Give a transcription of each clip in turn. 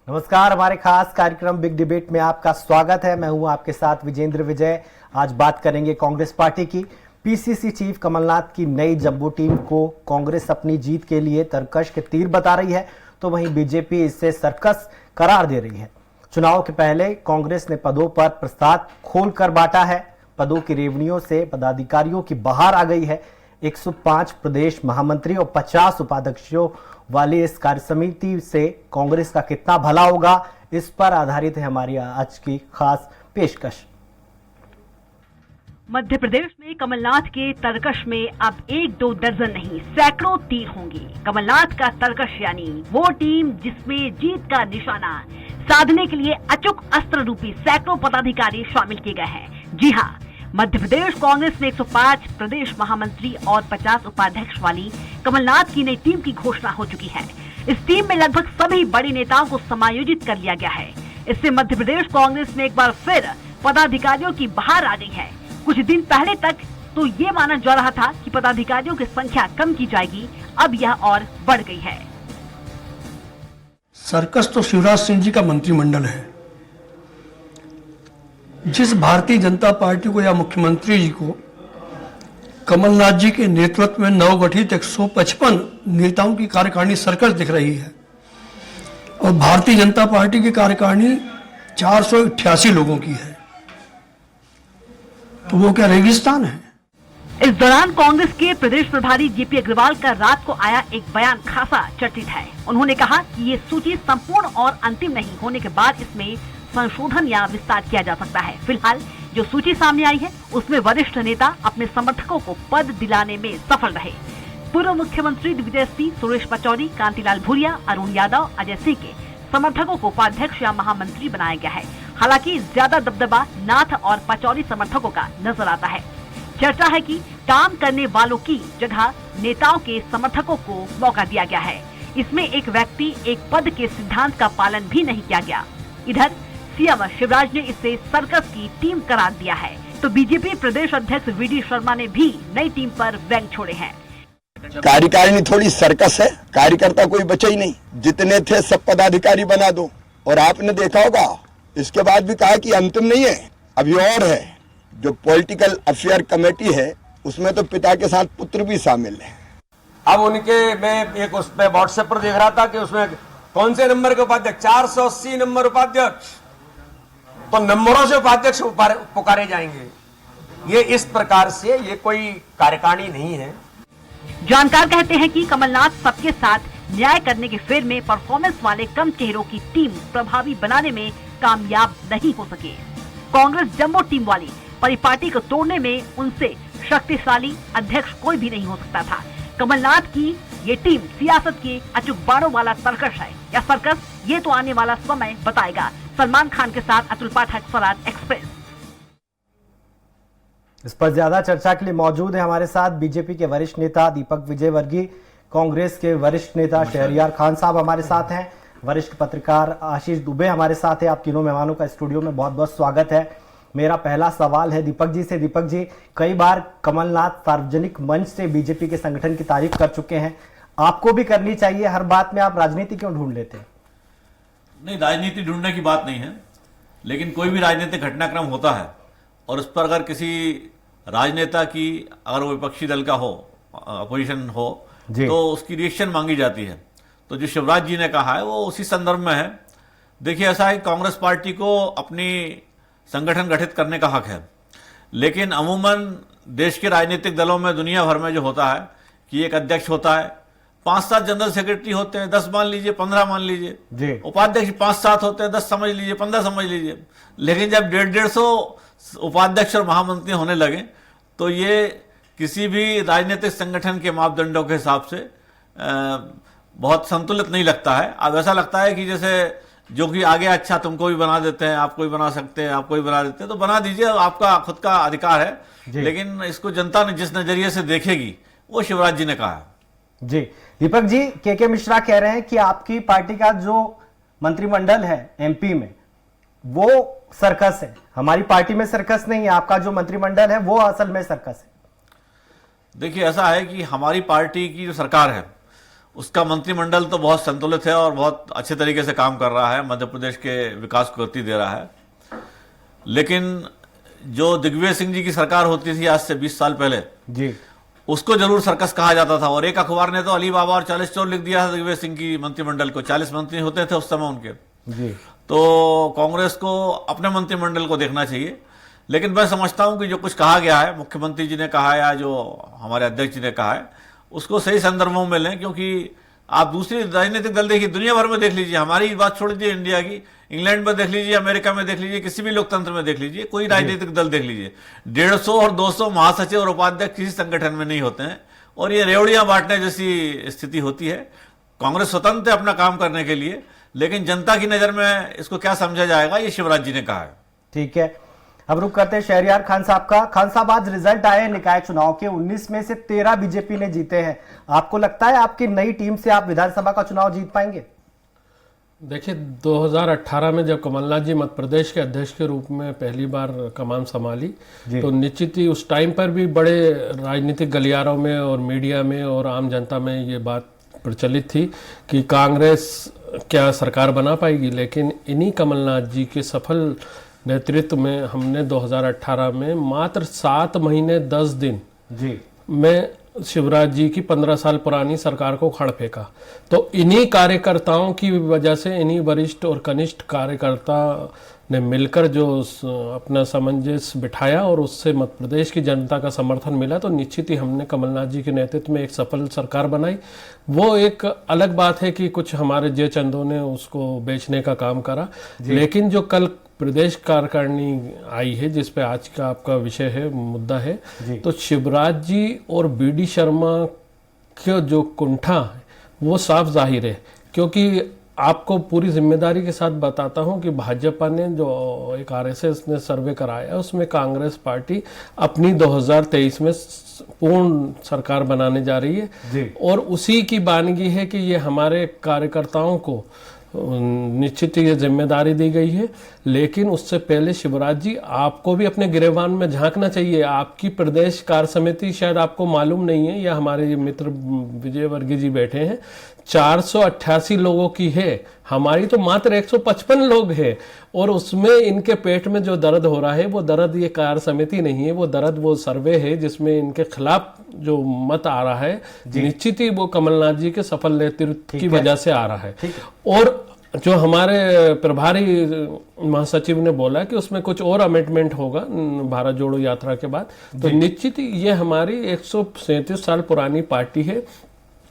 नमस्कार, हमारे खास कार्यक्रम बिग डिबेट में आपका स्वागत है। मैं हूं आपके साथ विजेंद्र विजय। आज बात करेंगे कांग्रेस पार्टी की। पीसीसी चीफ कमलनाथ की नई जंबो टीम को कांग्रेस अपनी जीत के लिए तरकश के तीर बता रही है, तो वहीं बीजेपी इससे सर्कस करार दे रही है। चुनाव के पहले कांग्रेस ने पदों पर प्रस्ताव खोलकर बांटा है। पदों की रेवड़ियों से पदाधिकारियों की बहार आ गई है। 105 प्रदेश महामंत्री और 50 उपाध्यक्षों वाली इस कार्य समिति से कांग्रेस का कितना भला होगा, इस पर आधारित है हमारी आज की खास पेशकश। मध्य प्रदेश में कमलनाथ के तरकश में अब 1-2 दर्जन नहीं, सैकड़ों तीर होंगे। कमलनाथ का तरकश यानी वो टीम जिसमें जीत का निशाना साधने के लिए अचूक अस्त्र रूपी सैकड़ों पदाधिकारी शामिल किए गए हैं। जी हाँ, मध्य प्रदेश कांग्रेस में 105 प्रदेश महामंत्री और 50 उपाध्यक्ष वाली कमलनाथ की नई टीम की घोषणा हो चुकी है। इस टीम में लगभग सभी बड़े नेताओं को समायोजित कर लिया गया है। इससे मध्य प्रदेश कांग्रेस में एक बार फिर पदाधिकारियों की बहार आ गई है। कुछ दिन पहले तक तो ये माना जा रहा था कि पदाधिकारियों की संख्या कम की जाएगी, अब यह और बढ़ गई है। सर्कस तो शिवराज सिंह जी का मंत्रिमंडल है। जिस भारतीय जनता पार्टी को या मुख्यमंत्री जी को कमलनाथ जी के नेतृत्व में नवगठित 155 नेताओं की कार्यकारिणी सर्कस दिख रही है और भारतीय जनता पार्टी की कार्यकारिणी 488 लोगों की है, तो वो क्या रेगिस्तान है? इस दौरान कांग्रेस के प्रदेश प्रभारी जेपी अग्रवाल का रात को आया एक बयान खासा चर्चित है। उन्होंने कहा कि ये सूची संपूर्ण और अंतिम नहीं होने के बाद इसमें संशोधन या विस्तार किया जा सकता है। फिलहाल जो सूची सामने आई है उसमें वरिष्ठ नेता अपने समर्थकों को पद दिलाने में सफल रहे। पूर्व मुख्यमंत्री दिग्विजय सिंह, सुरेश पचौरी, कांतिलाल भूरिया, अरुण यादव, अजय सिंह के समर्थकों को उपाध्यक्ष या महामंत्री बनाया गया है। हालांकि ज्यादा दबदबा नाथ और पचौरी समर्थकों का नजर आता है। चर्चा है कि काम करने वालों की जगह नेताओं के समर्थकों को मौका दिया गया है। इसमें एक व्यक्ति एक पद के सिद्धांत का पालन भी नहीं किया गया। इधर सीएम शिवराज ने इसे सर्कस की टीम करार दिया है, तो बीजेपी प्रदेश अध्यक्ष वीडी शर्मा ने भी नई टीम पर व्यंग छोड़े हैं। कार्यकारिणी थोड़ी सर्कस है, कार्यकर्ता कोई बचा ही नहीं। जितने थे सब पदाधिकारी बना दो। और आपने देखा होगा इसके बाद भी कहा कि अंतिम नहीं है, अभी और है। जो पॉलिटिकल अफेयर कमेटी है उसमें तो पिता के साथ पुत्र भी शामिल है। अब उनके मैं एक उस पे व्हाट्सएप पर देख रहा था कि उसमें कौन से नंबर के उपाध्यक्ष, 480 नंबर उपाध्यक्ष, तो नंबरों से उपाध्यक्ष पुकारे जाएंगे। ये इस प्रकार से ये कोई कार्यकारिणी नहीं है। जानकार कहते हैं कि कमलनाथ सबके साथ न्याय करने के फेर में परफॉर्मेंस वाले कम चेहरों की टीम प्रभावी बनाने में कामयाब नहीं हो सके। कांग्रेस जंबो टीम वाली परिपाटी को तोड़ने में उनसे शक्तिशाली अध्यक्ष कोई भी नहीं हो सकता था। कमलनाथ की ये टीम सियासत के अचूक बाणों वाला तरकश है या सर्कस, ये तो आने वाला समय बताएगा। सलमान खान के साथ अतुल पाठक, स्वराज एक्सप्रेस। इस पर ज्यादा चर्चा के लिए मौजूद है हमारे साथ बीजेपी के वरिष्ठ नेता दीपक विजयवर्गीय, कांग्रेस के वरिष्ठ नेता शहरियार खान साहब हमारे साथ हैं, वरिष्ठ पत्रकार आशीष दुबे हमारे साथ है। आप तीनों मेहमानों का स्टूडियो में बहुत बहुत स्वागत है। मेरा पहला सवाल है दीपक जी से। दीपक जी, कई बार कमलनाथ सार्वजनिक मंच से बीजेपी के संगठन की तारीफ कर चुके हैं, आपको भी करनी चाहिए। हर बात में आप राजनीति क्यों ढूंढ लेते हैं? नहीं, राजनीति ढूंढने की बात नहीं है, लेकिन कोई भी राजनीतिक घटनाक्रम होता है और उस पर अगर किसी राजनेता की, अगर वो विपक्षी दल का हो, अपोजिशन हो, तो उसकी रिएक्शन मांगी जाती है। तो जो शिवराज जी ने कहा है वो उसी संदर्भ में है। देखिए, ऐसा है कि कांग्रेस पार्टी को अपनी संगठन गठित करने का हक है, लेकिन अमूमन देश के राजनीतिक दलों में, दुनिया भर में जो होता है कि एक अध्यक्ष होता है, 5-7 जनरल सेक्रेटरी होते हैं, 10 मान लीजिए, 15 मान लीजिए, उपाध्यक्ष 5-7 होते हैं, 10 समझ लीजिए, 15 समझ लीजिए। लेकिन जब 150-150 उपाध्यक्ष और महामंत्री होने लगे तो ये किसी भी राजनीतिक संगठन के मापदंडों के हिसाब से बहुत संतुलित नहीं लगता है। अब ऐसा लगता है कि जैसे जो कि आगे अच्छा तुमको भी बना देते हैं, आपको भी बना सकते हैं, आपको भी बना देते हैं, तो बना दीजिए, आपका खुद का अधिकार है। लेकिन इसको जनता ने जिस नजरिए से देखेगी वो शिवराज जी ने कहा है। जी दीपक जी, के मिश्रा कह रहे हैं कि आपकी पार्टी का जो मंत्रिमंडल है एमपी में वो सर्कस है, हमारी पार्टी में सर्कस नहीं है, आपका जो मंत्रिमंडल है वो असल में सर्कस है। देखिए, ऐसा है कि हमारी पार्टी की जो सरकार है उसका मंत्रिमंडल तो बहुत संतुलित है और बहुत अच्छे तरीके से काम कर रहा है, मध्य प्रदेश के विकास को गति दे रहा है। लेकिन जो दिग्विजय सिंह जी की सरकार होती थी आज से 20 साल पहले जी, उसको जरूर सर्कस कहा जाता था, और एक अखबार ने तो अली बाबा और 40 चोर लिख दिया था दिग्विजय सिंह की मंत्रिमंडल को। 40 मंत्री होते थे उस समय उनके। जी, तो कांग्रेस को अपने मंत्रिमंडल को देखना चाहिए। लेकिन मैं समझता हूं कि जो कुछ कहा गया है, मुख्यमंत्री जी ने कहा या जो हमारे अध्यक्ष जी ने कहा है, उसको सही संदर्भों में लें। क्योंकि आप दूसरी राजनीतिक दल देखिए, दुनिया भर में देख लीजिए, हमारी बात छोड़ दीजिए इंडिया की, इंग्लैंड में देख लीजिए, अमेरिका में देख लीजिए, किसी भी लोकतंत्र में देख लीजिए, कोई राजनीतिक दल देख लीजिए, 150 और 200 महासचिव और उपाध्यक्ष किसी संगठन में नहीं होते हैं, और ये रेवड़ियां बांटने जैसी स्थिति होती है। कांग्रेस स्वतंत्र है अपना काम करने के लिए, लेकिन जनता की नजर में इसको क्या समझा जाएगा, ये शिवराज जी ने कहा है। ठीक है, अब रुक करते हैं शहरियार खान साहब का। खान साहब, आज रिजल्ट आए हैं निकाय चुनाव के, 19 में से 13 बीजेपी ने जीते हैं। आपको लगता है आपकी नई टीम से आप विधानसभा का चुनाव जीत पाएंगे? देखिए, 2018 में जब कमलनाथ जी मध्य प्रदेश के अध्यक्ष के रूप में पहली बार कमान संभाली, तो निश्चित ही उस टाइम पर भी बड़े राजनीतिक गलियारों में और मीडिया में और आम जनता में ये बात प्रचलित थी कि कांग्रेस क्या सरकार बना पाएगी। लेकिन इन्हीं कमलनाथ जी के सफल नेतृत्व में हमने 2018 में मात्र 7 महीने 10 दिन जी में शिवराज जी की 15 साल पुरानी सरकार को खड़ फेंका। तो इन्हीं कार्यकर्ताओं की वजह से, इन्हीं वरिष्ठ और कनिष्ठ कार्यकर्ता ने मिलकर जो अपना सामंजस्य बिठाया और उससे मध्य प्रदेश की जनता का समर्थन मिला, तो निश्चित ही हमने कमलनाथ जी के नेतृत्व में एक सफल सरकार बनाई। वो एक अलग बात है कि कुछ हमारे जे चंदों ने उसको बेचने का काम करा, लेकिन जो कल प्रदेश कार्यकारिणी आई है, जिस पे आज का आपका विषय है, मुद्दा है, तो शिवराज जी और बीडी शर्मा का जो कुंठा है वो साफ जाहिर है। क्योंकि आपको पूरी जिम्मेदारी के साथ बताता हूं कि भाजपा ने जो एक आरएसएस ने सर्वे कराया, उसमें कांग्रेस पार्टी अपनी 2023 में पूर्ण सरकार बनाने जा रही है, और उसी की बानगी है कि ये हमारे कार्यकर्ताओं को निश्चित ये जिम्मेदारी दी गई है। लेकिन उससे पहले शिवराज जी, आपको भी अपने गिरेबान में झांकना चाहिए। आपकी प्रदेश कार्य समिति शायद आपको मालूम नहीं है, या हमारे मित्र विजय वर्गीय जी बैठे हैं, 488 लोगों की है, हमारी तो मात्र 155 लोग हैं। और उसमें इनके पेट में जो दर्द हो रहा है, वो दर्द ये कार्य समिति नहीं है, वो दर्द वो सर्वे है जिसमें इनके खिलाफ जो मत आ रहा है, निश्चित ही वो कमलनाथ जी के सफल नेतृत्व की वजह से आ रहा है। और जो हमारे प्रभारी महासचिव ने बोला कि उसमें कुछ और अमेंडमेंट होगा भारत जोड़ो यात्रा के बाद, तो निश्चित ही ये हमारी 137 साल पुरानी पार्टी है,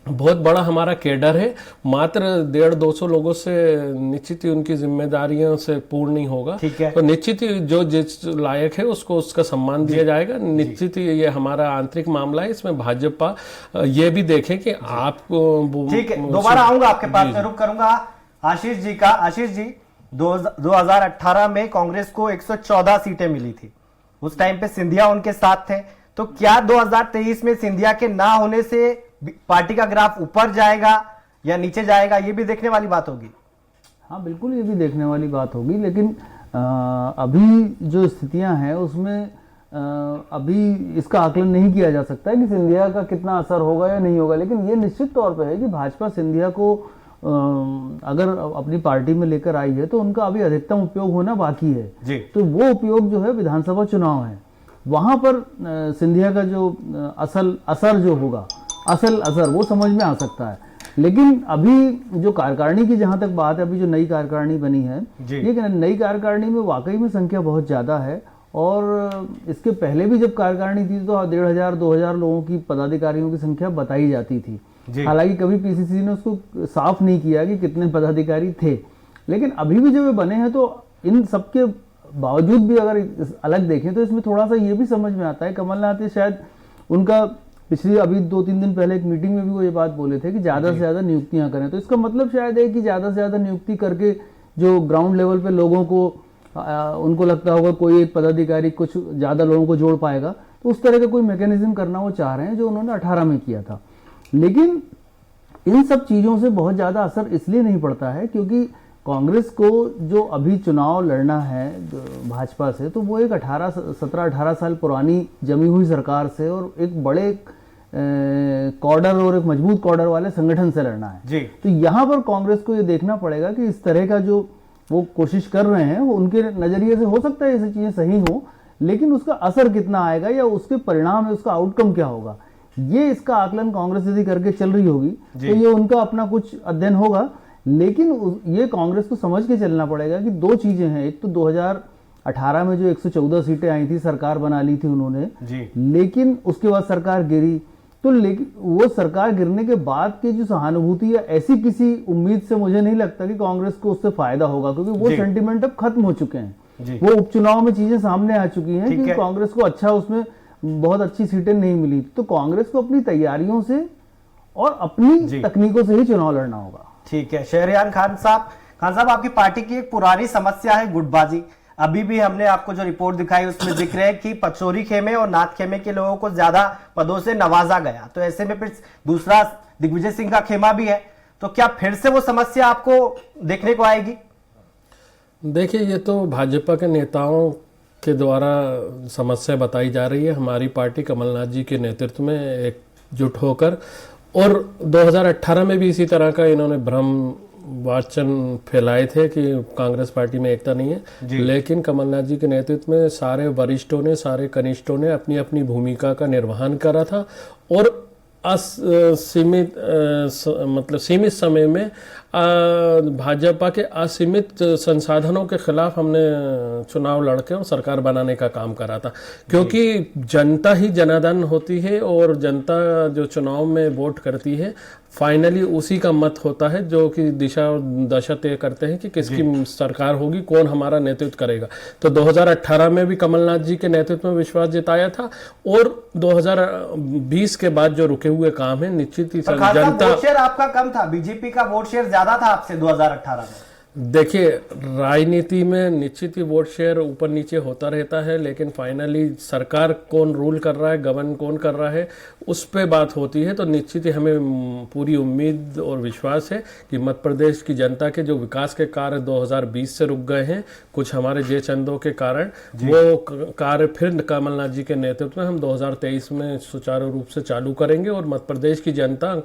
बहुत बड़ा हमारा केडर है, मात्र 150-200 लोगों से निश्चित ही उनकी जिम्मेदारियों से पूर्ण नहीं होगा। तो निश्चित ही जो जिस लायक है उसको उसका सम्मान दिया जाएगा। निश्चित ही ये हमारा आंतरिक मामला है, इसमें भाजपा ये भी देखे कि आपको। ठीक है, दोबारा आऊंगा आपके पास, रुक करूंगा आशीष जी का। आशीष जी, 2018 में कांग्रेस को 114 सीटें मिली थी, उस टाइम पे सिंधिया उनके साथ थे, तो क्या 2023 में सिंधिया के ना होने से पार्टी का ग्राफ ऊपर जाएगा या नीचे जाएगा, ये भी देखने वाली बात होगी? हाँ बिल्कुल, ये भी देखने वाली बात होगी। लेकिन अभी जो स्थितियां हैं उसमें अभी इसका आकलन नहीं किया जा सकता है कि सिंधिया का कितना असर होगा या नहीं होगा। लेकिन ये निश्चित तौर पे है कि भाजपा सिंधिया को अगर अपनी पार्टी में लेकर आई है तो उनका अभी अधिकतम उपयोग होना बाकी है जी। तो वो उपयोग जो है विधानसभा चुनाव है, वहां पर सिंधिया का जो असल असर जो होगा, असल असर वो समझ में आ सकता है। लेकिन अभी जो कार्यकारिणी की जहां तक बात है, अभी जो नई कार्यकारिणी बनी है, ये नई कार्यकारिणी में वाकई में संख्या बहुत ज्यादा है। और इसके पहले भी जब कार्यकारिणी थी तो 1,500-2,000 लोगों की पदाधिकारियों की संख्या बताई जाती थी। हालांकि कभी पीसीसी ने उसको साफ नहीं किया कि कितने पदाधिकारी थे। लेकिन अभी भी जब ये बने हैं तो इन सबके बावजूद भी अगर अलग देखें तो इसमें थोड़ा सा ये भी समझ में आता है, कमलनाथ शायद उनका पिछली अभी 2-3 दिन पहले एक मीटिंग में भी वो ये बात बोले थे कि ज्यादा से ज्यादा नियुक्तियां करें। तो इसका मतलब शायद है कि ज्यादा से ज्यादा नियुक्ति करके जो ग्राउंड लेवल पे लोगों को उनको लगता होगा कोई एक पदाधिकारी कुछ ज्यादा लोगों को जोड़ पाएगा, तो उस तरह का कोई मैकेनिज्म करना वो चाह रहे हैं जो उन्होंने 18 में किया था। लेकिन इन सब चीजों से बहुत ज्यादा असर इसलिए नहीं पड़ता है क्योंकि कांग्रेस को जो अभी चुनाव लड़ना है भाजपा से, तो वो एक 17-18 साल पुरानी जमी हुई सरकार से और एक बड़े कॉर्डर और एक मजबूत कॉर्डर वाले संगठन से लड़ना है जी। तो यहाँ पर कांग्रेस को ये देखना पड़ेगा कि इस तरह का जो वो कोशिश कर रहे हैं वो उनके नजरिए से हो सकता है ये चीजें सही हो, लेकिन उसका असर कितना आएगा या उसके परिणाम है उसका आउटकम क्या होगा, ये इसका आकलन कांग्रेस यदि करके चल रही होगी तो ये उनका अपना कुछ अध्ययन होगा। लेकिन ये कांग्रेस को समझ के चलना पड़ेगा कि दो चीजें हैं, एक तो 2018 में जो 114 सीटें आई थी सरकार बना ली थी उन्होंने जी। लेकिन उसके बाद सरकार गिरी, तो लेकिन वो सरकार गिरने के बाद की जो सहानुभूति या ऐसी किसी उम्मीद से मुझे नहीं लगता कि कांग्रेस को उससे फायदा होगा, क्योंकि वो सेंटिमेंट अब खत्म हो चुके हैं। वो उपचुनाव में चीजें सामने आ चुकी हैं कि कांग्रेस को अच्छा उसमें बहुत अच्छी सीटें नहीं मिली, तो कांग्रेस को अपनी तैयारियों से और अपनी तकनीकों से ही चुनाव लड़ना होगा। ठीक है शहरियार खान साहब आपकी पार्टी की एक पुरानी समस्या है गुटबाजी। अभी भी हमने आपको जो रिपोर्ट दिखाई उसमें जिक्र है कि पचौरी खेमे और नाथ खेमे के लोगों को ज्यादा पदों से नवाजा गया, तो ऐसे में फिर दूसरा दिग्विजय सिंह का खेमा भी है, तो क्या फिर से वो समस्या आपको देखने को आएगी? देखिए, ये तो भाजपा के नेताओं के द्वारा समस्या बताई जा रही है। हमारी पार्टी कमलनाथ जी के नेतृत्व में एकजुट होकर, और 2018 में भी इसी तरह का इन्होंने भ्रम वाचन फैलाए थे कि कांग्रेस पार्टी में एकता नहीं है, लेकिन कमलनाथ जी के नेतृत्व में सारे वरिष्ठों ने, सारे कनिष्ठों ने अपनी अपनी भूमिका का निर्वहन करा था, और सीमित समय में भाजपा के असीमित संसाधनों के खिलाफ हमने चुनाव लड़के और सरकार बनाने का काम करा था, क्योंकि जनता ही जनार्दन होती है और जनता जो चुनाव में वोट करती है फाइनली उसी का मत होता है जो कि दिशा और दशा तय करते हैं कि किसकी सरकार होगी, कौन हमारा नेतृत्व करेगा। तो 2018 में भी कमलनाथ जी के नेतृत्व में विश्वास जताया था, और 2020 के बाद जो रुके हुए काम है निश्चित ही जनता। वोट शेयर आपका कम था, बीजेपी का वोट शेयर ज्यादा था आपसे 2018 में। देखिए, राजनीति में निश्चित ही वोट शेयर ऊपर नीचे होता रहता है, लेकिन फाइनली सरकार कौन रूल कर रहा है, गवर्न कौन कर रहा है, उस पे बात होती है। तो निश्चित ही हमें पूरी उम्मीद और विश्वास है कि मध्य प्रदेश की जनता के जो विकास के कार्य 2020 से रुक गए हैं कुछ हमारे जय चंदों के कारण, वो कार्य फिर कमलनाथ जी के नेतृत्व में हम 2023 में सुचारू रूप से चालू करेंगे। और मध्य प्रदेश की जनता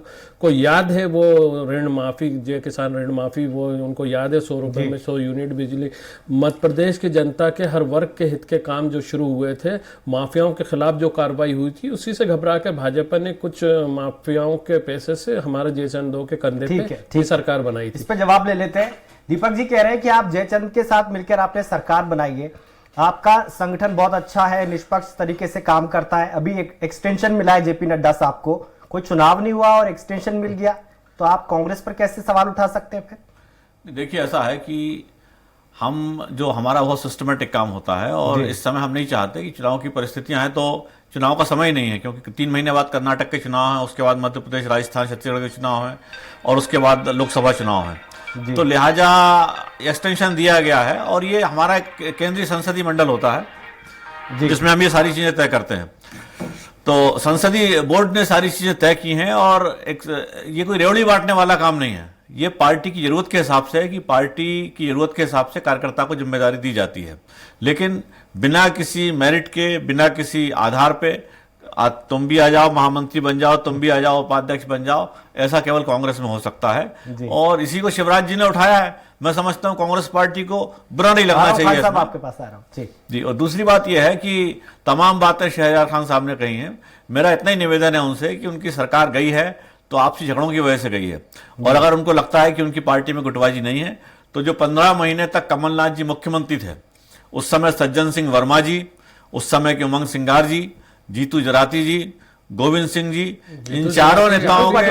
को याद है वो ऋण माफी, जय किसान ऋण माफी, वो उनको याद है 100 रुपए में 100 यूनिट बिजली। मध्य प्रदेश की जनता के हर वर्ग के हित के काम जो शुरू हुए थे, माफियाओं के खिलाफ जो कार्रवाई हुई थी, उसी से घबरा के भाजपा ने कुछ माफियाओं के पैसे से हमारे जयचंद के कंधे पे सरकार बनाई थी। इस पे जवाब ले लेते हैं। दीपक जी कह रहे हैं कि आप जयचंद के साथ मिलकर आपने सरकार बनाई है, आपका संगठन बहुत अच्छा है, निष्पक्ष तरीके से काम करता है, अभी एक एक्सटेंशन मिला है जेपी नड्डा साहब को, कोई चुनाव नहीं हुआ और एक्सटेंशन मिल गया, तो आप कांग्रेस पर कैसे सवाल उठा सकते हैं फिर? देखिए, ऐसा है कि हम जो हमारा बहुत सिस्टमेटिक काम होता है, और इस समय हम नहीं चाहते कि चुनाव की परिस्थितियां हैं, तो चुनाव का समय ही नहीं है, क्योंकि 3 महीने बाद कर्नाटक के चुनाव है, उसके बाद मध्य प्रदेश, राजस्थान, छत्तीसगढ़ के चुनाव है, और उसके बाद लोकसभा चुनाव है। तो लिहाजा एक्सटेंशन दिया गया है, और ये हमारा केंद्रीय संसदीय मंडल होता है जिसमें हम ये सारी चीजें तय करते हैं। तो संसदीय बोर्ड ने सारी चीजें तय की हैं, और ये कोई रेवड़ी बांटने वाला काम नहीं है, ये पार्टी की जरूरत के हिसाब से है कि पार्टी की जरूरत के हिसाब से कार्यकर्ता को जिम्मेदारी दी जाती है, लेकिन बिना किसी मेरिट के, बिना किसी आधार पे तुम भी आ जाओ महामंत्री बन जाओ, तुम भी आ जाओ उपाध्यक्ष बन जाओ, ऐसा केवल कांग्रेस में हो सकता है। और इसी को शिवराज जी ने उठाया है। मैं समझता हूं कांग्रेस पार्टी को बुरा नहीं लगना चाहिए। साहब आपके पास आ रहा हूं जी। और दूसरी बात यह है कि तमाम बातें शहरयार खान साहब ने कही हैं, मेरा इतना ही निवेदन है उनसे कि उनकी सरकार गई है तो आपसी झगड़ों की वजह से गई है, और अगर उनको लगता है कि उनकी पार्टी में गुटबाजी नहीं है, तो जो 15 महीने तक कमलनाथ जी मुख्यमंत्री थे, उस समय सज्जन सिंह वर्मा जी, उस समय के उमंग सिंगार जी, जीतू जराती जी, गोविंद सिंह जी, इन चारों नेताओं के जीतू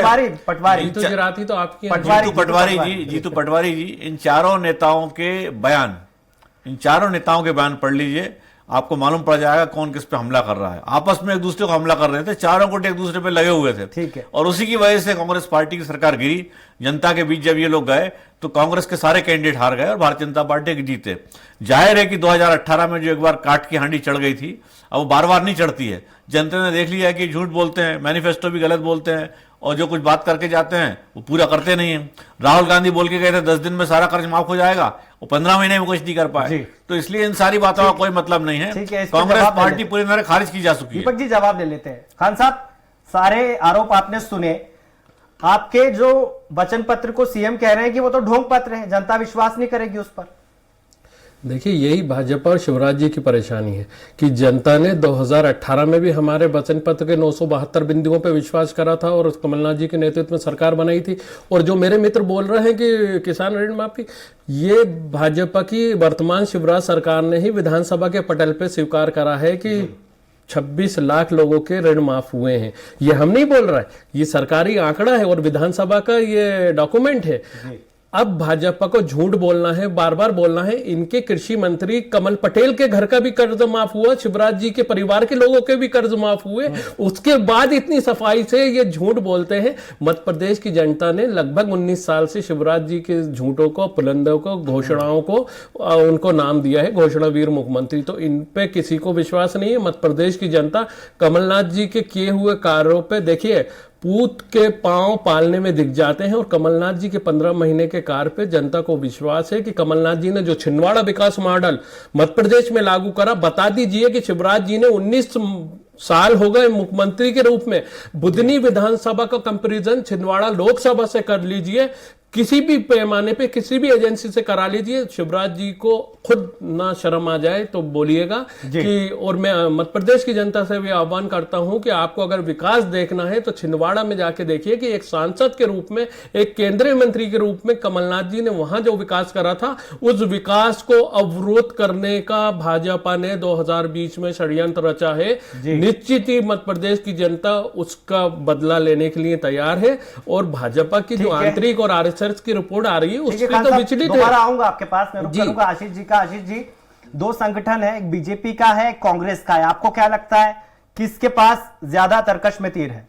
पटवारी जी, इन चारों नेताओं के बयान पढ़ लीजिए, आपको मालूम पड़ जाएगा कौन किस पे हमला कर रहा है। आपस में एक दूसरे को हमला कर रहे थे, चारों गुट एक दूसरे पे लगे हुए थे। ठीक है। और उसी की वजह से कांग्रेस पार्टी की सरकार गिरी। जनता के बीच जब ये लोग गए तो कांग्रेस के सारे कैंडिडेट हार गए और भारतीय जनता पार्टी के जीते। जाहिर है कि 2018 में जो एक बार काट की हांडी चढ़ गई थी, अब वो बार बार नहीं चढ़ती है। जनता ने देख लिया है कि झूठ बोलते हैं, मैनिफेस्टो भी गलत बोलते हैं, और जो कुछ बात करके जाते हैं वो पूरा करते नहीं है। राहुल गांधी बोल के गए थे 10 दिन में सारा कर्ज माफ हो जाएगा, वो 15 महीने में कुछ नहीं कर पाए। तो इसलिए इन सारी बातों का कोई मतलब नहीं है। कांग्रेस पार्टी पूरी तरह खारिज की जा चुकी है। दीपक जी जवाब ले लेते हैं। खान साहब, सारे आरोप आपने सुने, आपके जो वचन पत्र को सीएम कह रहे हैं कि वो तो ढोंग पत्र है, जनता विश्वास नहीं करेगी उस पर। देखिए, यही भाजपा और शिवराज जी की परेशानी है कि जनता ने 2018 में भी हमारे वचन पत्र के 972 बिंदुओं पर विश्वास करा था और कमलनाथ जी के नेतृत्व में सरकार बनाई थी। और जो मेरे मित्र बोल रहे हैं कि किसान ऋण माफी, ये भाजपा की वर्तमान शिवराज सरकार ने ही विधानसभा के पटल पे स्वीकार करा है कि 26 लाख लोगों के ऋण माफ हुए हैं। ये हम नहीं बोल रहा है, ये सरकारी आंकड़ा है और विधानसभा का ये डॉक्यूमेंट है। अब भाजपा को झूठ बोलना है, बार बार बोलना है। इनके कृषि मंत्री कमल पटेल के घर का भी कर्ज माफ हुआ, शिवराज जी के परिवार के लोगों के भी कर्ज माफ हुए, उसके बाद इतनी सफाई से ये झूठ बोलते हैं। मध्य प्रदेश की जनता ने लगभग 19 साल से शिवराज जी के झूठों को, पुलंदों को, घोषणाओं को उनको नाम दिया है घोषणा वीर मुख्यमंत्री। तो इन पे किसी को विश्वास नहीं है। मध्य प्रदेश की जनता कमलनाथ जी के किए हुए कार्यों पे, देखिए, पूत के पांव पालने में दिख जाते हैं। और कमलनाथ जी के 15 महीने के कार्य पे जनता को विश्वास है कि कमलनाथ जी ने जो छिंदवाड़ा विकास मॉडल मध्य प्रदेश में लागू करा, बता दीजिए कि शिवराज जी ने 19 साल हो गए मुख्यमंत्री के रूप में। बुधनी विधानसभा का कंपैरिजन छिंदवाड़ा लोकसभा से कर लीजिए, किसी भी पैमाने पे किसी भी एजेंसी से करा लीजिए। शिवराज जी को खुद ना शर्म आ जाए तो बोलिएगा कि, और मैं मध्य प्रदेश की जनता से भी आह्वान करता हूं कि आपको अगर विकास देखना है तो छिंदवाड़ा में जाके देखिए कि एक सांसद के रूप में, एक केंद्रीय मंत्री के रूप में कमलनाथ जी ने वहां जो विकास करा था, उस विकास को अवरोध करने का भाजपा ने 2020 में षड्यंत्र रचा है। निश्चित ही मध्य प्रदेश की जनता उसका बदला लेने के लिए तैयार है। और भाजपा की जो आंतरिक और आरएसएस की रिपोर्ट आ रही है उससे तो विचलित है। दोबारा आऊंगा आपके पास, मैं रुक करूंगा आशीष जी का। आशीष जी, दो संगठन है, एक बीजेपी का है, एक कांग्रेस का है, आपको क्या लगता है किसके पास ज्यादा तरकश में तीर है?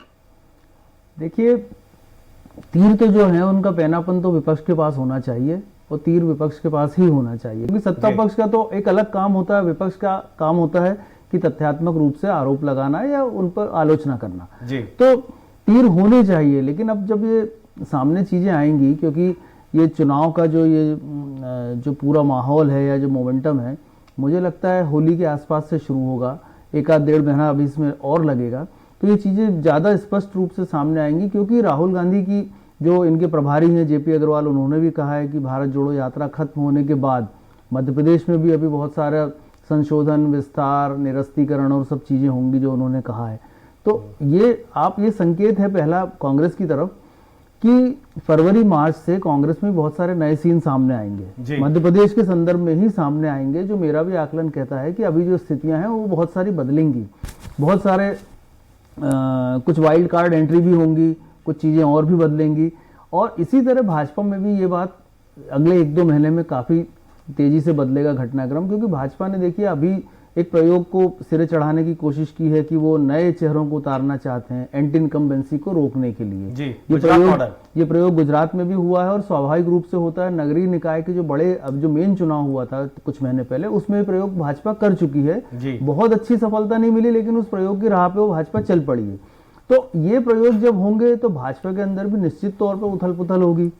देखिए, तीर तो जो है उनका पैनापन तो विपक्ष के पास होना चाहिए और तीर विपक्ष के पास ही होना चाहिए, क्योंकि सत्ता पक्ष का तो एक अलग काम होता है, विपक्ष का काम होता है कि तथ्यात्मक रूप से आरोप लगाना या उन पर आलोचना करना। तो तीर होने चाहिए। लेकिन अब जब ये सामने चीजें आएंगी, क्योंकि ये चुनाव का जो पूरा माहौल है या जो मोमेंटम है, मुझे लगता है होली के आसपास से शुरू होगा, एक आध 1.5 महीना अभी इसमें और लगेगा, तो ये चीजें ज्यादा स्पष्ट रूप से सामने आएंगी। क्योंकि राहुल गांधी की जो इनके प्रभारी हैं जेपी अग्रवाल, उन्होंने भी कहा है कि भारत जोड़ो यात्रा खत्म होने के बाद मध्य प्रदेश में भी अभी बहुत सारा संशोधन, विस्तार, निरस्तीकरण और सब चीजें होंगी जो उन्होंने कहा है। तो ये संकेत है पहला कांग्रेस की तरफ कि फरवरी मार्च से कांग्रेस में बहुत सारे नए सीन सामने आएंगे, मध्य प्रदेश के संदर्भ में ही सामने आएंगे। जो मेरा भी आकलन कहता है कि अभी जो स्थितियां हैं वो बहुत सारी बदलेंगी, बहुत सारे कुछ वाइल्ड कार्ड एंट्री भी होंगी, कुछ चीजें और भी बदलेंगी। और इसी तरह भाजपा में भी ये बात अगले 1-2 महीने में काफी तेजी से बदलेगा घटनाक्रम, क्योंकि भाजपा ने देखिए अभी एक प्रयोग को सिरे चढ़ाने की कोशिश की है कि वो नए चेहरों को उतारना चाहते हैं एंटी इनकम्बेंसी को रोकने के लिए। ये प्रयोग गुजरात में भी हुआ है और स्वाभाविक रूप से होता है। नगरीय निकाय के अब जो मेन चुनाव हुआ था कुछ महीने पहले, उसमें प्रयोग भाजपा कर चुकी है। बहुत अच्छी सफलता नहीं मिली, लेकिन उस प्रयोग की राह पे वो भाजपा चल पड़ी है। तो ये प्रयोग जब होंगे तो भाजपा के अंदर भी निश्चित तौर पर उथल पुथल होगी।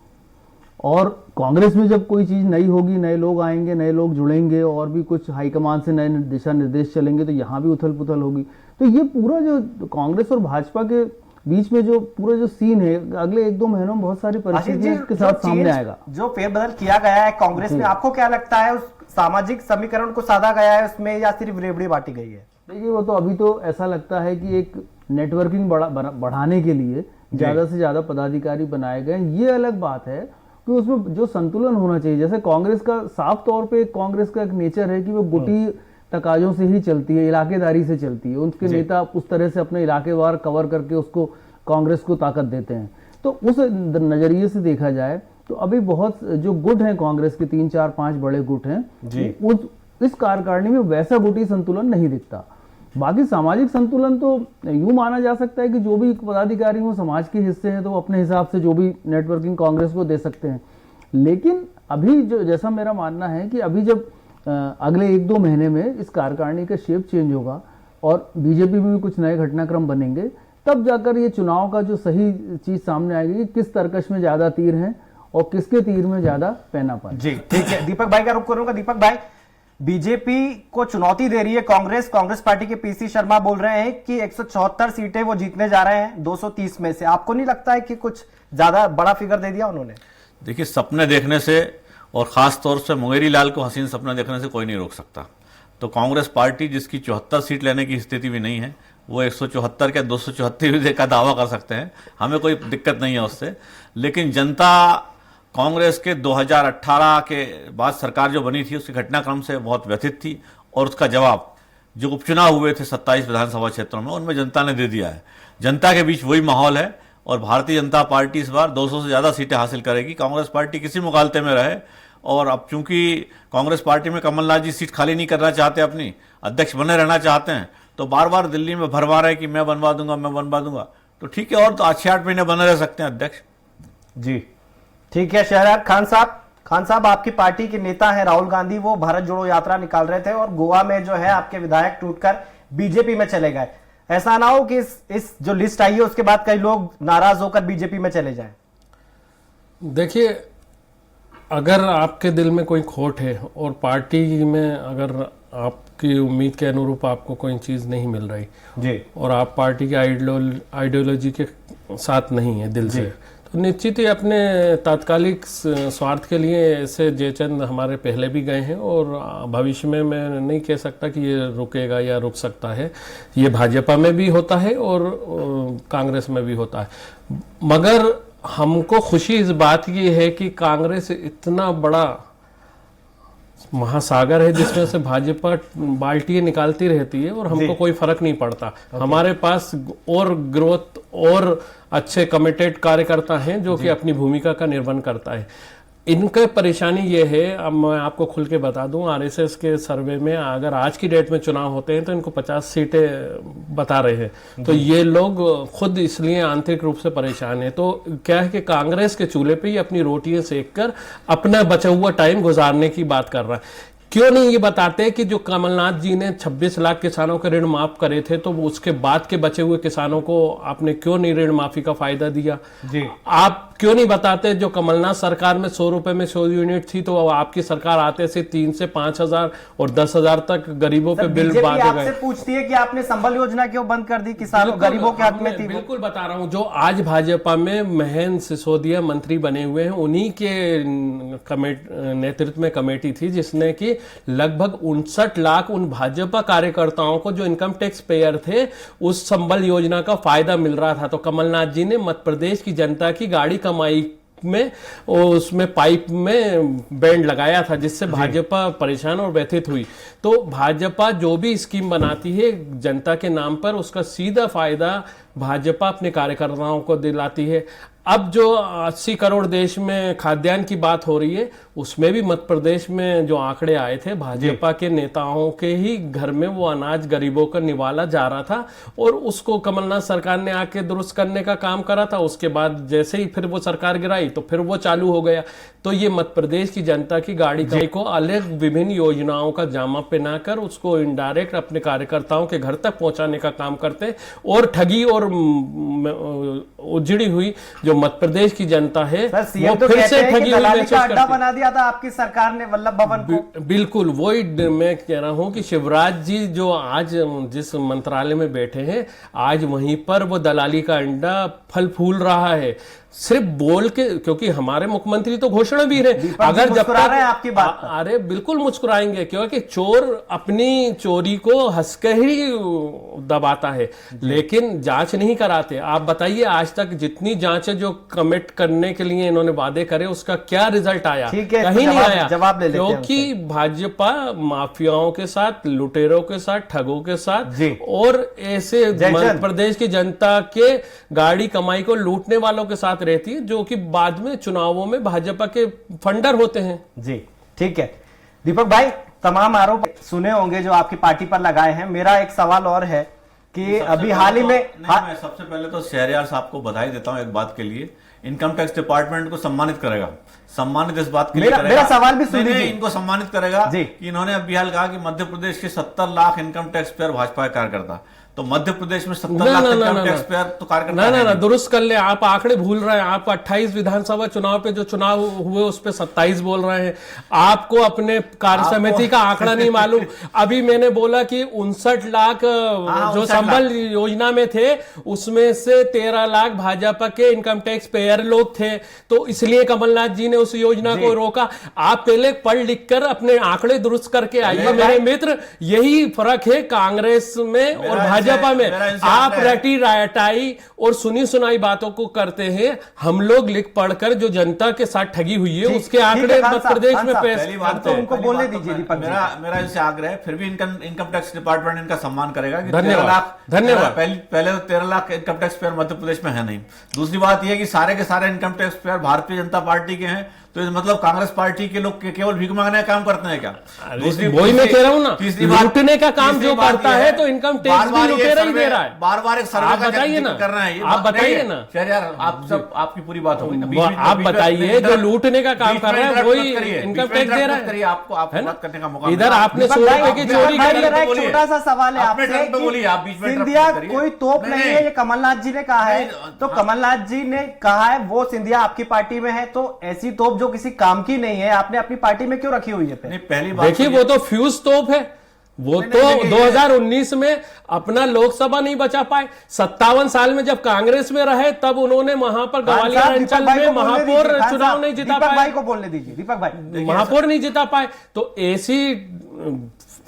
और कांग्रेस में जब कोई चीज नई होगी, नए लोग आएंगे, नए लोग जुड़ेंगे और भी कुछ हाईकमान से नए दिशा निर्देश चलेंगे, तो यहाँ भी उथल पुथल होगी। तो ये पूरा जो कांग्रेस और भाजपा के बीच में जो पूरा जो सीन है अगले 1-2 महीनों में बहुत सारी परिस्थितियां के साथ सामने आएगा। जो फेरबदल किया गया है कांग्रेस में, आपको क्या लगता है उस सामाजिक समीकरण को साधा गया है उसमें, या सिर्फ रेवड़ी बांटी गई है? देखिए, वो तो अभी तो ऐसा लगता है कि एक नेटवर्किंग बढ़ाने के लिए ज्यादा से ज्यादा पदाधिकारी बनाए गए। ये अलग बात है कि उसमें जो संतुलन होना चाहिए, जैसे कांग्रेस का साफ तौर पे कांग्रेस का एक नेचर है कि वो गुटी तकाजों से ही चलती है, इलाकेदारी से चलती है। उनके नेता उस तरह से अपने इलाकेवार कवर करके उसको कांग्रेस को ताकत देते हैं। तो उस नजरिए से देखा जाए तो अभी बहुत जो गुट हैं कांग्रेस के, 3, 4, 5 बड़े गुट हैं, इस कार्यकारिणी में वैसा गुटी संतुलन नहीं दिखता। बाकी सामाजिक संतुलन तो यूं माना जा सकता है कि जो भी पदाधिकारी हो समाज के हिस्से हैं तो अपने हिसाब से जो भी नेटवर्किंग कांग्रेस को दे सकते हैं। लेकिन अभी जो जैसा मेरा मानना है कि अभी जब अगले 1-2 महीने में इस कार्यकारिणी का शेप चेंज होगा और बीजेपी में भी कुछ नए घटनाक्रम बनेंगे, तब जाकर ये चुनाव का जो सही चीज सामने आएगी कि किस तरकश में ज्यादा तीर हैं और किसके तीर में ज्यादा पैनापन। जी ठीक है, दीपक भाई का रुख करूंगा। दीपक भाई, बीजेपी को चुनौती दे रही है कांग्रेस पार्टी के पीसी शर्मा बोल रहे हैं कि 174 सीटें वो जीतने जा रहे हैं 230 में से। आपको नहीं लगता है कि कुछ ज्यादा बड़ा फिगर दे दिया उन्होंने? देखिए, सपने देखने से और खास तौर से मुंगेरी लाल को हसीन सपना देखने से कोई नहीं रोक सकता। तो कांग्रेस पार्टी जिसकी 74 सीट लेने की स्थिति भी नहीं है, वो 174 के 274 का दावा कर सकते हैं, हमें कोई दिक्कत नहीं है उससे। लेकिन जनता कांग्रेस के 2018 के बाद सरकार जो बनी थी उसके घटनाक्रम से बहुत व्यथित थी, और उसका जवाब जो उपचुनाव हुए थे 27 विधानसभा क्षेत्रों में, उनमें जनता ने दे दिया है। जनता के बीच वही माहौल है, और भारतीय जनता पार्टी इस बार 200 से ज्यादा सीटें हासिल करेगी। कांग्रेस पार्टी किसी मुकालते में रहे, और अब चूंकि कांग्रेस पार्टी में कमलनाथ जी सीट खाली नहीं करना चाहते, अपनी अध्यक्ष बने रहना चाहते हैं, तो बार बार दिल्ली में भरवा रहे कि मैं बनवा दूंगा, तो ठीक है, और तो 6-8 महीने बने रह सकते हैं अध्यक्ष जी। ठीक है। शहरयार खान साहब आपकी पार्टी के नेता है राहुल गांधी, वो भारत जोड़ो यात्रा निकाल रहे थे और गोवा में जो है आपके विधायक टूटकर बीजेपी में चले गए। ऐसा ना हो कि इस जो लिस्ट आई है उसके बाद कई लोग नाराज होकर बीजेपी में चले जाएं। देखिए, अगर आपके दिल में कोई खोट है और पार्टी में अगर आपकी उम्मीद के अनुरूप आपको कोई चीज़ नहीं मिल रही जी, और आप पार्टी के आइडियोलॉजी के साथ नहीं है दिल से, तो निश्चित ही अपने तात्कालिक स्वार्थ के लिए ऐसे जयचंद हमारे पहले भी गए हैं, और भविष्य में मैं नहीं कह सकता कि ये रुकेगा या रुक सकता है। ये भाजपा में भी होता है और कांग्रेस में भी होता है। मगर हमको खुशी इस बात की है कि कांग्रेस इतना बड़ा महासागर है जिसमें से भाजपा बाल्टियां निकालती रहती है और हमको कोई फर्क नहीं पड़ता। हमारे पास और ग्रोथ और अच्छे कमिटेड कार्यकर्ता हैं जो कि अपनी भूमिका का निर्वहन करता है। इनका परेशानी ये है, अब मैं आपको खुल के बता दूं, आरएसएस के सर्वे में अगर आज की डेट में चुनाव होते हैं तो इनको 50 सीटें बता रहे हैं, तो ये लोग खुद इसलिए आंतरिक रूप से परेशान है। तो क्या है कि कांग्रेस के चूल्हे पे ही अपनी रोटियां सेक कर अपना बचा हुआ टाइम गुजारने की बात कर रहा है। क्यों नहीं ये बताते कि जो कमलनाथ जी ने 26 लाख किसानों के ऋण माफ करे थे, तो उसके बाद के बचे हुए किसानों को आपने क्यों नहीं ऋण माफी का फायदा दिया जी? आप क्यों नहीं बताते जो कमलनाथ सरकार में 100 रुपए में 100 यूनिट थी, तो आपकी सरकार आते से 3 से 5,000 और 10,000 तक गरीबों पे बिल बांटे गए। पूछती है कि आपने संबल योजना क्यों बंद कर दी, किसानों गरीबों के हक में थी। बिल्कुल बता रहा हूं, जो आज भाजपा में महेंद्र सिसोदिया मंत्री बने हुए हैं, उन्हीं के नेतृत्व में कमेटी थी जिसने की लगभग 59 लाख उन भाजपा कार्यकर्ताओं को जो इनकम टैक्स पेयर थे उस संबल योजना का फायदा मिल रहा था। तो कमलनाथ जी ने मध्य प्रदेश की जनता की गाड़ी कमाई में उसमें पाइप में बैंड लगाया था, जिससे भाजपा परेशान और व्यथित हुई। तो भाजपा जो भी स्कीम बनाती है जनता के नाम पर, उसका सीधा फायदा भाजपा अपने कार्यकर्ताओं को दिलाती है। अब जो 80 करोड़ देश में खाद्यान्न की बात हो रही है, उसमें भी मध्य प्रदेश में जो आंकड़े आए थे, भाजपा के नेताओं के ही घर में वो अनाज गरीबों का निवाला जा रहा था, और उसको कमलनाथ सरकार ने आके दुरुस्त करने का काम करा था। उसके बाद जैसे ही फिर वो सरकार गिराई तो फिर वो चालू हो गया। तो ये मध्य प्रदेश की जनता की गाड़ी को अलग विभिन्न योजनाओं का जामा पहनाकर उसको इनडायरेक्ट अपने कार्यकर्ताओं के घर तक पहुंचाने का काम करते, और ठगी और उजड़ी हुई जो मध्य प्रदेश की जनता है वो तो फिर से ठगी हुई महसूस अड्डा बना दिया था आपकी सरकार ने वल्लभ भवन को। बिल्कुल वही मैं कह रहा हूं कि शिवराज जी जो आज जिस मंत्रालय में बैठे हैं, आज वहीं पर वो दलाली का अंडा फल फूल रहा है, सिर्फ बोल के। क्योंकि हमारे मुख्यमंत्री तो घोषणा भी रहे, अगर जब तक आपकी बात अरे बिल्कुल मुस्कुराएंगे, क्योंकि चोर अपनी चोरी को हंस के ही दबाता है, लेकिन जांच नहीं कराते। आप बताइए आज तक जितनी जांचें जो कमिट करने के लिए इन्होंने वादे करे, उसका क्या रिजल्ट आया? कहीं नहीं आया। जवाब ले लेते हैं, क्योंकि भाजपा माफियाओं के साथ, लुटेरों के साथ, ठगों के साथ और ऐसे मध्य प्रदेश की जनता के गाड़ी कमाई को लूटने वालों के साथ रहती है, जो कि बाद में चुनावों में भाजपा के फंडर होते हैं। जी ठीक है। दीपक भाई, तमाम आरोप सुने होंगे जो आपकी पार्टी पर लगाए हैं। मेरा एक सवाल और है कि अभी हाल ही में मैं सबसे पहले तो शहरयार साहब को बधाई देता हूं एक बात के लिए, इनकम टैक्स डिपार्टमेंट को सम्मानित करेगा, सम्मानित इस बात के लिए करेगा। मेरा सवाल भी सुन लीजिए। इनको सम्मानित करेगा कि इन्होंने अभी हाल कहा कि मध्य प्रदेश के 70 lakh income tax payer Bhajpa के कार्यकर्ता, तो मध्य प्रदेश में 70 ना लाख ना ना इनकम ना टैक्स पेयर तो कार्यकर्ता ना ना है ना नहीं। दुरुस्त कर ले, आप आंकड़े भूल रहे हैं। आप 28 विधानसभा चुनाव पे जो चुनाव हुए उस पे 27 बोल रहे हैं। आपको अपने कार्य समिति का आंकड़ा नहीं मालूम। अभी मैंने बोला कि 59 लाख जो 59 संबल योजना में थे उसमें से 13 लाख भाजपा के इनकम टैक्स पेयर लोग थे, तो इसलिए कमलनाथ जी ने उस योजना को रोका। आप पहले पढ़ लिख कर अपने आंकड़े दुरुस्त करके आइए मेरे मित्र। यही फर्क है कांग्रेस में और भाजपा में। आप रटी रायटाई और सुनी सुनाई बातों को करते हैं। हम लोग लिख पढ़कर जो जनता के साथ ठगी हुई है उसके आंकड़े मध्य प्रदेश में पेश पहली बात करते हैं। उनको बोलने दीजिए दीपक जी। मेरा इनसे आग्रह है, फिर भी इनकम टैक्स डिपार्टमेंट इनका सम्मान करेगा कि धन्यवाद। 13 लाख धन्यवाद। पहले तो 13 lakh income tax payer Madhya Pradesh में है नहीं। दूसरी बात यह है कि सारे के सारे income tax payer Bharatiya Janata party के हैं, तो इस मतलब कांग्रेस पार्टी के लोग केवल भीख मांगने का काम करते हैं क्या? वही मैं कह रहा हूं ना, लूटने का काम जो करता है तो इनकम टैक्स भी लुटेरा ही दे रहा है। बार बार एक सर्वे आप का बताइए ना, कर रहे हैं। आप बताइए ना। खैर यार, आप सब आपकी पूरी बात हो गई ना। आप बताइए जो लूटने का काम कर रहा है वही इनकम टैक्स दे रहा है। आपको बात करने का मौका इधर आपने 100 रुपए की चोरी भाई, करी। मेरा एक छोटा सा सवाल है अपने आपसे टर्न पे कि बोलिए, आप बीच में interrupt सिंधिया मत करिए। कोई तोप नहीं है, ये कमलनाथ जी ने कहा है। तो कमलनाथ जी ने कहा है वो सिंधिया आपकी पार्टी में है, तो ऐसी तोप जो किसी काम की नहीं है आपने अपनी पार्टी में क्यों रखी हुई है? नहीं, पहली बात देखिए वो तो फ्यूज तोप है। वो तो 2019 में अपना लोकसभा नहीं बचा पाए। 57 साल में जब कांग्रेस में रहे तब उन्होंने वहां पर ग्वालियर अंचल में महापौर चुनाव नहीं जिता दीपक पाए। भाई को बोलने दीजिए। दीपक भाई, महापौर नहीं जिता पाए, तो ऐसी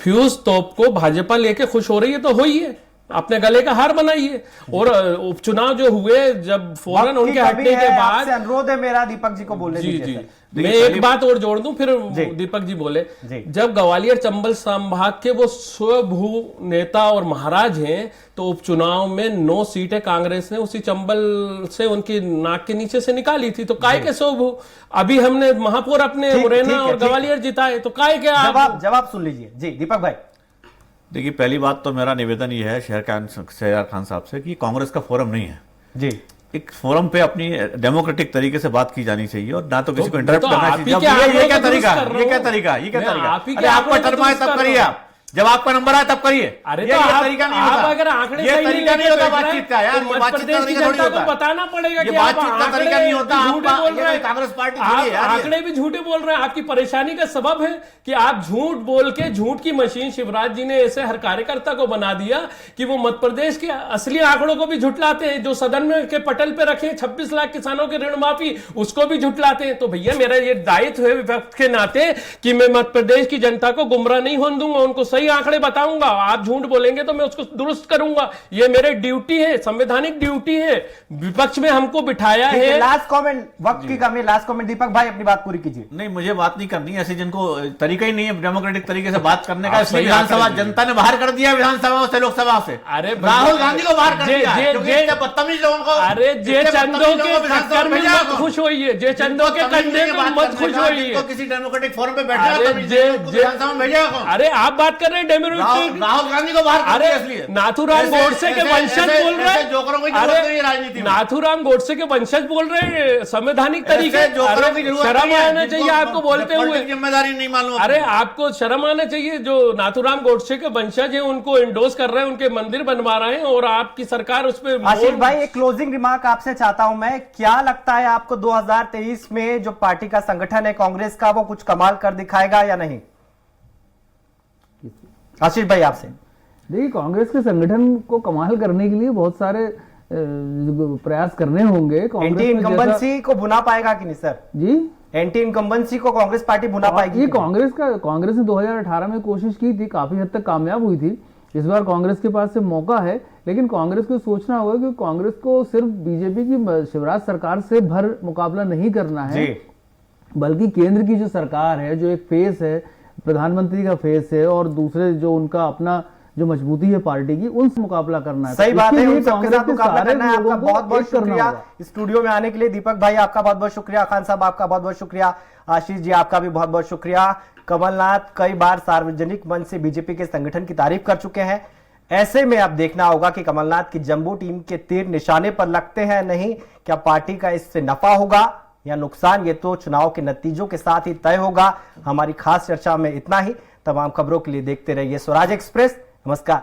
फ्यूज तोप को भाजपा लेके खुश हो रही है तो हो ही है, अपने गले का हार बनाइए। और उपचुनाव जो हुए जब फौरन उनके हटने के बाद, आपसे अनुरोध है मेरा, दीपक जी को बोलने जी दीजिए जी सर। मैं एक बात और जोड़ दूं फिर दीपक जी बोले। जब ग्वालियर चंबल संभाग के वो स्वभू नेता और महाराज हैं, तो उपचुनाव में 9 सीटें कांग्रेस ने उसी चंबल से उनकी नाक के नीचे से निकाली थी, तो काय के स्वभू। अभी हमने महापौर अपने मुरैना और ग्वालियर जिताए, तो काय के जवाब सुन लीजिए जी दीपक भाई। देखिए, पहली बात तो मेरा निवेदन ये है शहर खान साहब से कि कांग्रेस का फोरम नहीं है जी। एक फोरम पे अपनी डेमोक्रेटिक तरीके से बात की जानी चाहिए और ना तो किसी को इंटरप्ट तो करना आप ही चाहिए। के ये क्या आंकड़ों को तरीका दुरुस्त कर है? ये क्या रहा हूं। तरीका है? ये क्या मैं तरीका? आप ही के अरे आपका आंकड़ों को टर्म आए दुरुस्त तब कर करिए, रहा हूं। आप जब आपका नंबर आए तब करिए। अरे ये तो आप तरीका नहीं आप होता। अगर आंकड़े ये सही तरीका नहीं होता बातचीत का यार। तो ये मध्य बातचीत प्रदेश का की तरीका थोड़ी जनता होता को है। बताना पड़ेगा ये कि आप बातचीत का तरीका नहीं होता। झूठे बोल रहे हैं। कांग्रेस पार्टी आप थोड़ी है यार। आंकड़े भी झूठे बोल रहे हैं। आपकी परेशानी का सबब है कि आप झूठ बोल के झूठ की मशीन शिवराज जी ने ऐसे हर कार्यकर्ता को बना दिया कि वो मध्य प्रदेश के असली आंकड़ों को भी झुटलाते हैं। जो सदन में के पटल पे रखे 26 लाख किसानों के ऋण माफी, उसको भी झुटलाते हैं। तो भैया मेरा ये दायित्व है विपक्ष के नाते कि मैं मध्य प्रदेश की जनता को गुमराह नहीं होने दूंगा, उनको सही आंकड़े बताऊंगा। आप झूठ बोलेंगे तो मैं उसको दुरुस्त करूंगा। ये मेरे ड्यूटी है, संवैधानिक ड्यूटी है। विपक्ष में हमको बिठाया है। लास्ट कमेंट, वक्त की कमी, लास्ट कमेंट दीपक भाई अपनी बात पूरी कीजिए। नहीं, मुझे बात नहीं करनी ऐसे जिनको तरीका ही नहीं है डेमोक्रेटिक तरीके से बात करने का। आप इसलिए सही विधानसभा आंकड़े जनता ने बाहर कर दिया, विधानसभा से लोकसभा से। अरे राहुल गांधी को बाहर कर दिया जे- क्योंकि जे- इतने बदतमीज लोगों को, अरे जे इतने चंदो बदतमीज के लोगों को विधानसभा चक्कर में भेजा मत कौन? खुश होइए, जे चंदो के कंधे में मत खुश होइए। जिनको किसी डेमोक्रेटिक फोरम पे बैठा अरे है, विधानसभा में भेजा कौन? अरे आप बात कर रहे हैं डेमोक्रेटिक। राहुल गांधी को बाहर कर अरे दिया इसलिए। नाथूराम ऐसे- गोडसे के ऐसे- वंशज ऐसे- बोल रहे ऐसे हैं। जोकरों की जरूरत नहीं है राजनीति में। नाथूराम गोडसे के वंशज बोल रहे हैं संवैधानिक तरीके। ऐसे जोकरों की जरूरत शर्म नहीं है, आना जिनको चाहिए आपको बोलते हुए। पॉलिटिकल जिम्मेदारी नहीं मालूम। अरे आपको शर्म आना चाहिए। जो नाथूराम गोडसे के वंशज हैं उनको इंडोर्स कर रहे हैं, उनके मंदिर बनवा रहे हैं और आपकी सरकार उस पर। आशीष भाई एक क्लोजिंग रिमार्क आपसे चाहता हूं मैं। क्या लगता है आपको 2023 में जो पार्टी का संगठन है कांग्रेस का, वो कुछ कमाल कर दिखाएगा या नहीं? आशीष भाई आपसे। देखिए, कांग्रेस के संगठन को कमाल करने के लिए बहुत सारे प्रयास करने होंगे। एंटी कांग्रेस में इनकम्बेंसी को भुना पाएगा कि नहीं सर? जी, एंटी इनकम्बेंसी को कांग्रेस पार्टी भुना पाएगी? ये कांग्रेस ने 2018 में कोशिश की थी, काफी हद तक कामयाब हुई थी। इस बार कांग्रेस के पास से मौका है, लेकिन कांग्रेस को सोचना होगा कि कांग्रेस को सिर्फ बीजेपी की शिवराज सरकार से भर मुकाबला नहीं करना है, बल्कि केंद्र की जो सरकार है, जो एक फेस है, प्रधानमंत्री का फेस है, और दूसरे जो उनका अपना जो मजबूती है पार्टी की, उनसे मुकाबला करना है। सही बात है, उन सबके कांग्रेस साथ के मुकाबला सारे करना है। आपका लोगों को बहुत बहुत एक करना शुक्रिया होगा। स्टूडियो में आने के लिए। दीपक भाई आपका बहुत बहुत शुक्रिया, खान साहब आपका बहुत बहुत शुक्रिया, आशीष जी आपका भी बहुत बहुत शुक्रिया। कमलनाथ कई बार सार्वजनिक मंच से बीजेपी के संगठन की तारीफ कर चुके हैं। ऐसे में अब देखना होगा कि कमलनाथ की जंबू टीम के तीर निशाने पर लगते हैं नहीं, क्या पार्टी का इससे नफा होगा या नुकसान, ये तो चुनाव के नतीजों के साथ ही तय होगा। हमारी खास चर्चा में इतना ही। तमाम खबरों के लिए देखते रहिए स्वराज एक्सप्रेस। नमस्कार।